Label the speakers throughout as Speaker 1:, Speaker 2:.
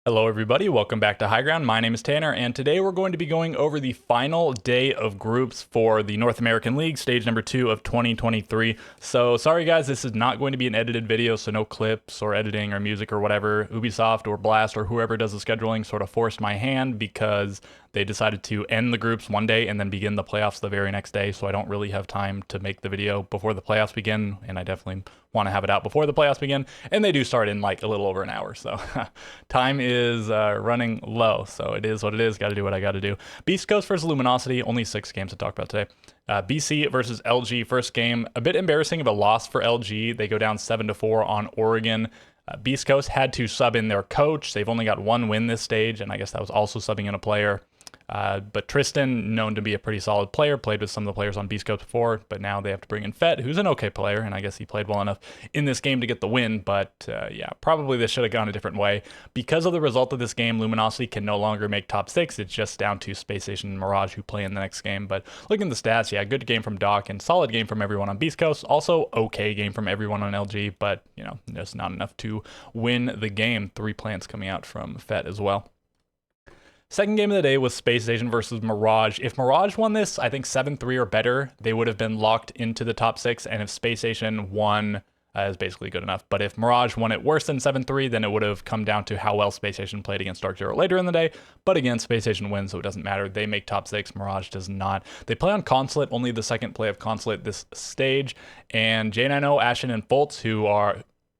Speaker 1: Hello everybody, welcome back to High Ground. My name is Tanner, and today we're going to be going over the final day of groups for the North American League, stage number 2 of 2023. So sorry guys, this is not going to be an edited video, so no clips or editing or music or whatever. Ubisoft or Blast or whoever does the scheduling sort of forced my hand because they decided to end the groups one day and then begin the playoffs the very next day, so I don't really have time to make the video before the playoffs begin, and I definitely want to have it out before the playoffs begin, and they do start in like a little over an hour, so time is running low, so it is what it is. Got to do what I got to do. Beast Coast versus Luminosity, only 6 games to talk about today. BC versus LG, first game, a bit embarrassing of a loss for LG. They go down 7-4 on Oregon. Beast Coast had to sub in their coach. They've only got 1 win this stage, and I guess that was also subbing in a player. But Tristan, known to be a pretty solid player, played with some of the players on Beast Coast before, but now they have to bring in Fett, who's an okay player, and I guess he played well enough in this game to get the win, but yeah, probably this should have gone a different way. Because of the result of this game, Luminosity can no longer make top 6. It's just down to Space Station and Mirage, who play in the next game. But looking at the stats, yeah, good game from Doc and solid game from everyone on Beast Coast. Also, okay game from everyone on LG, but, you know, just not enough to win the game. 3 plants coming out from Fett as well. Second game of the day was Space Station versus Mirage. If Mirage won this, I think 7-3 or better, they would have been locked into the top 6. And if Space Station won, is basically good enough. But if Mirage won it worse than 7-3, then it would have come down to how well Space Station played against Dark Zero later in the day. But again, Space Station wins, so it doesn't matter. They make top 6. Mirage does not. They play on Consulate, only the second play of Consulate this stage. And J90, Ashen, and Fultz, who are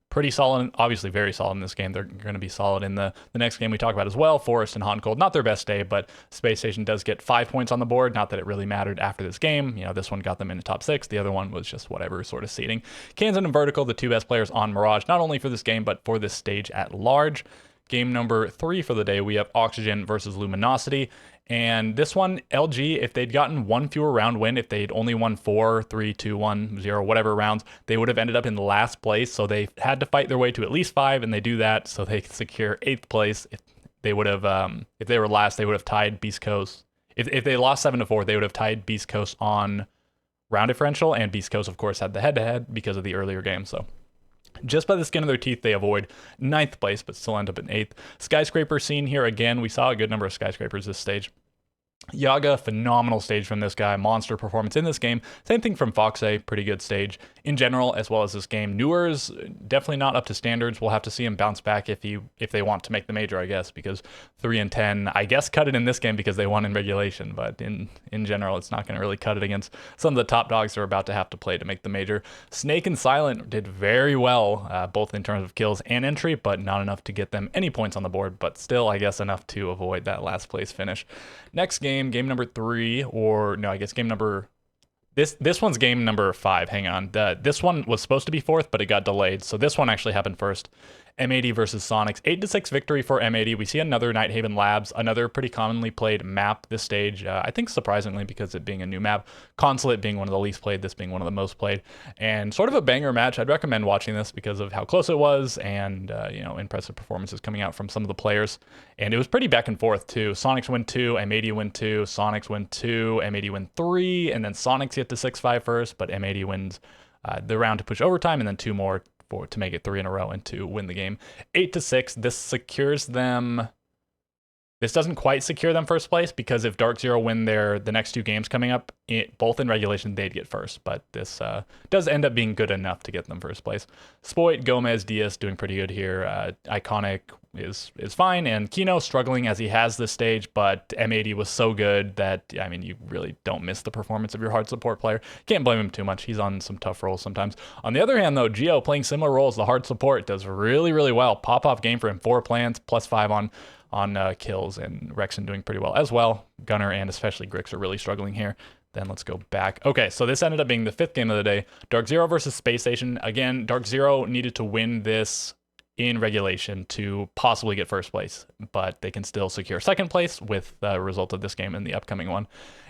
Speaker 1: pretty solid, obviously very solid in this game. They're going to be solid in the next game we talk about as well. Forest and Hot and Cold, not their best day, but Space Station does get 5 points on the board. Not that it really mattered after this game. You know, this one got them into top 6. The other one was just whatever sort of seeding. Kansan and Vertical, the 2 best players on Mirage, not only for this game, but for this stage at large. Game number 3 for the day, we have Oxygen versus Luminosity. And this one, LG, if they'd gotten 1 fewer round win, if they'd only won 4, 3, 2, 1, 0, whatever rounds, they would have ended up in last place. So they had to fight their way to at least 5, and they do that so they can secure 8th place. If they would have, if they were last, they would have tied Beast Coast. If they lost 7-4, they would have tied Beast Coast on round differential, and Beast Coast, of course, had the head-to-head because of the earlier game. So just by the skin of their teeth, they avoid 9th place, but still end up in 8th. Skyscraper scene here again. We saw a good number of skyscrapers this stage. Yaga, phenomenal stage from this guy. Monster performance in this game. Same thing from Foxe, pretty good stage in general, as well as this game. Newers, definitely not up to standards. We'll have to see him bounce back if they want to make the major, I guess, because 3-10, I guess, cut it in this game because they won in regulation, but in general, it's not going to really cut it against some of the top dogs they're about to have to play to make the major. Snake and Silent did very well, both in terms of kills and entry, but not enough to get them any points on the board, but still, I guess, enough to avoid that last place finish. Next game number 3, or no, I guess game number... This one's game number 5. Hang on. This one was supposed to be 4th, but it got delayed. So this one actually happened first. M80 versus Sonics. 8-6 victory for M80. We see another Nighthaven Labs, another pretty commonly played map this stage. I think surprisingly because it being a new map. Consulate being one of the least played, this being one of the most played. And sort of a banger match. I'd recommend watching this because of how close it was and, you know, impressive performances coming out from some of the players. And it was pretty back and forth too. Sonics win 2, M80 win 2, Sonics win 2, M80 win 3, and then Sonics get to 6-5 first, but M80 wins the round to push overtime, and then 2 more to make it 3 in a row and to win the game. 8-6, this secures them. This doesn't quite secure them first place because if Dark Zero win the next 2 games coming up, both in regulation, they'd get first. But this does end up being good enough to get them first place. Spoit, Gomez, Diaz doing pretty good here. Iconic is fine, and Kino struggling as he has this stage, but M80 was so good that, I mean, you really don't miss the performance of your hard support player. Can't blame him too much. He's on some tough roles sometimes. On the other hand, though, Geo playing similar roles, the hard support does really, really well. Pop-off game for him, 4 plants, +5 on kills, and Rexon doing pretty well as well. Gunner and especially Grix are really struggling here. Then let's go back. Okay, so this ended up being the 5th game of the day. Dark Zero versus Space Station. Again, Dark Zero needed to win this in regulation to possibly get first place, but they can still secure second place with the result of this game and the upcoming one.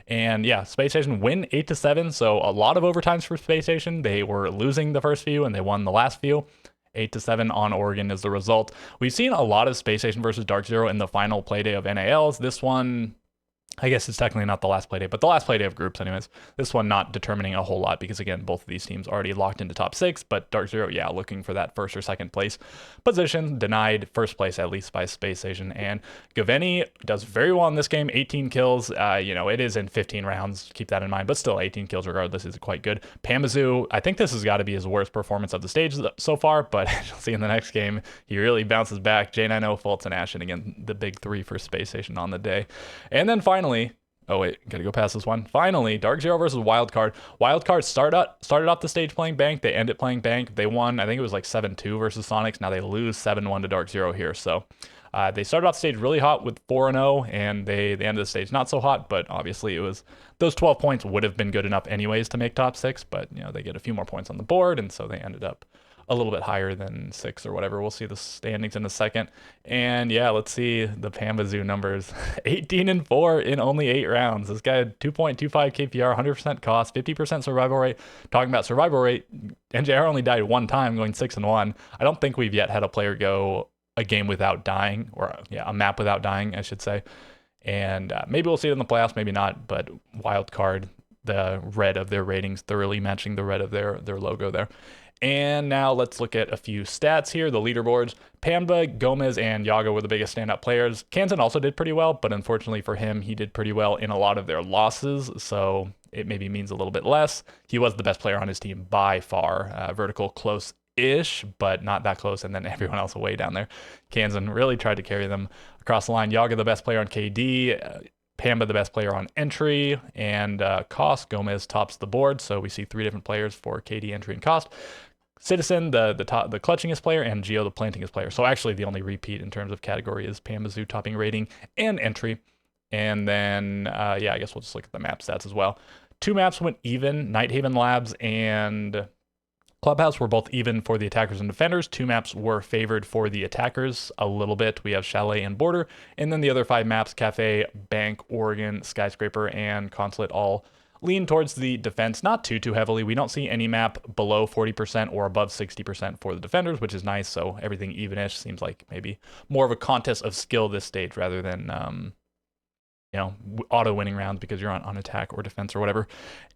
Speaker 1: And yeah, Space Station win 8-7, so a lot of overtimes for Space Station. They were losing the first few and they won the last few. 8-7 on Oregon is the result. We've seen a lot of Space Station versus Dark Zero in the final Playday of NALs. This one, I guess it's technically not the last play day, but the last play day of groups anyways. This one not determining a whole lot because, again, both of these teams already locked into top 6, but Dark Zero, yeah, looking for that first or second place position, denied first place at least by Space Station. And Gaveni does very well in this game, 18 kills. It is in 15 rounds, keep that in mind, but still 18 kills regardless is quite good. Pamazoo, I think this has got to be his worst performance of the stage so far, but you'll see in the next game, he really bounces back. J90, Fultz, and Ashen, again, the big 3 for Space Station on the day. And then finally, oh wait, gotta go past this one. Finally, Dark Zero versus Wildcard. Wildcard started off the stage playing Bank. They ended playing Bank. They won, I think it was like 7-2 versus Sonics. Now they lose 7-1 to Dark Zero here. So they started off the stage really hot with 4-0, and they ended the stage not so hot, but obviously it was, those 12 points would have been good enough anyways to make top 6, but they get a few more points on the board, and so they ended up a little bit higher than 6 or whatever. We'll see the standings in a second. And yeah, let's see the Pambazoo numbers. 18-4 in only 8 rounds. This guy had 2.25 KPR, 100% cost, 50% survival rate. Talking about survival rate, NJR only died 1 time, going 6-1. I don't think we've yet had a player go a game without dying, or a map without dying, I should say. And maybe we'll see it in the playoffs, maybe not, but Wildcard, the red of their ratings, thoroughly matching the red of their logo there. And now let's look at a few stats here. The leaderboards, Pamba, Gomez, and Yaga were the biggest standout players. Kansan also did pretty well, but unfortunately for him, he did pretty well in a lot of their losses, so it maybe means a little bit less. He was the best player on his team by far. Vertical close-ish, but not that close, and then everyone else way down there. Kansan really tried to carry them across the line. Yaga, the best player on KD. Pamba, the best player on entry, and cost. Gomez tops the board, so we see 3 different players for KD, entry, and cost. Citizen, the clutchingest player, and Geo, the plantingest player. So actually the only repeat in terms of category is Pamazoo topping rating and entry. And then, I guess we'll just look at the map stats as well. 2 maps went even. Nighthaven Labs and Clubhouse were both even for the attackers and defenders. 2 maps were favored for the attackers a little bit. We have Chalet and Border. And then the other 5 maps, Cafe, Bank, Oregon, Skyscraper, and Consulate, all lean towards the defense, not too heavily. We don't see any map below 40% or above 60% for the defenders, which is nice. So everything even-ish, seems like maybe more of a contest of skill this stage rather than auto winning rounds because you're on attack or defense or whatever.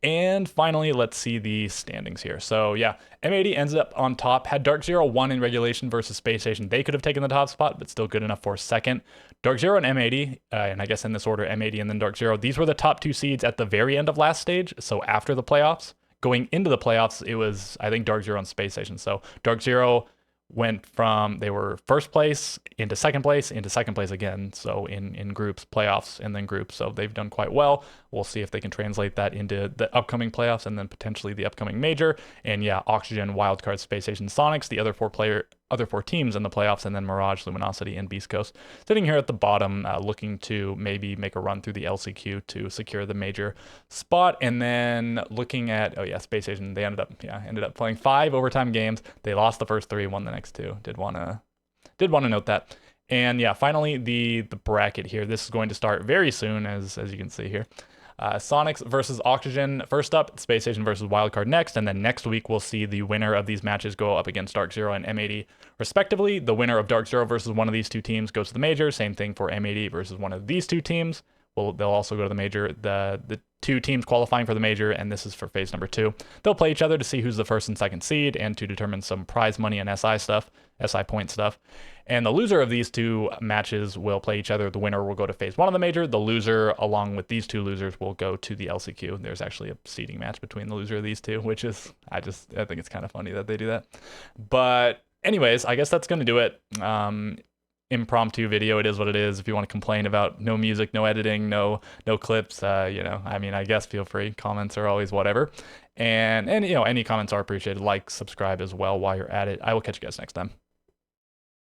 Speaker 1: And finally, let's see the standings here. So yeah, M80 ends up on top. Had Dark Zero won in regulation versus Space Station, they could have taken the top spot, but still good enough for second. Dark Zero and M80, and I guess in this order, M80 and then Dark Zero, these were the top 2 seeds at the very end of last stage. So after the playoffs, going into the playoffs, it was, I think, Dark Zero and Space Station. So Dark Zero went from, they were first place into second place again. So in groups, playoffs, and then groups. So they've done quite well. We'll see if they can translate that into the upcoming playoffs and then potentially the upcoming major. And yeah, Oxygen, Wildcard, Space Station, Sonics, the other 4 teams in the playoffs, and then Mirage, Luminosity, and Beast Coast sitting here at the bottom, looking to maybe make a run through the LCQ to secure the major spot. And then looking at, Space Station, they ended up playing 5 overtime games. They lost the first 3, won the next 2. Did want to note that. And yeah, finally the bracket here. This is going to start very soon, as you can see here. Sonics versus Oxygen first up, Space Station versus Wildcard next, and then next week we'll see the winner of these matches go up against Dark Zero and M80 respectively. The winner of Dark Zero versus one of these 2 teams goes to the major. Same thing for M80 versus one of these 2 teams. They'll also go to the major. The 2 teams qualifying for the major, and this is for phase number 2. They'll play each other to see who's the first and second seed and to determine some prize money and SI point stuff. And the loser of these 2 matches will play each other. The winner will go to phase 1 of the major. The loser, along with these 2 losers, will go to the LCQ. There's actually a seeding match between the loser of these 2, which is, I think it's kind of funny that they do that. But anyways, I guess that's going to do it. Impromptu video, it is what it is. If you want to complain about no music, no editing, no clips, I guess feel free. Comments are always whatever. And any comments are appreciated. Like, subscribe as well while you're at it. I will catch you guys next time.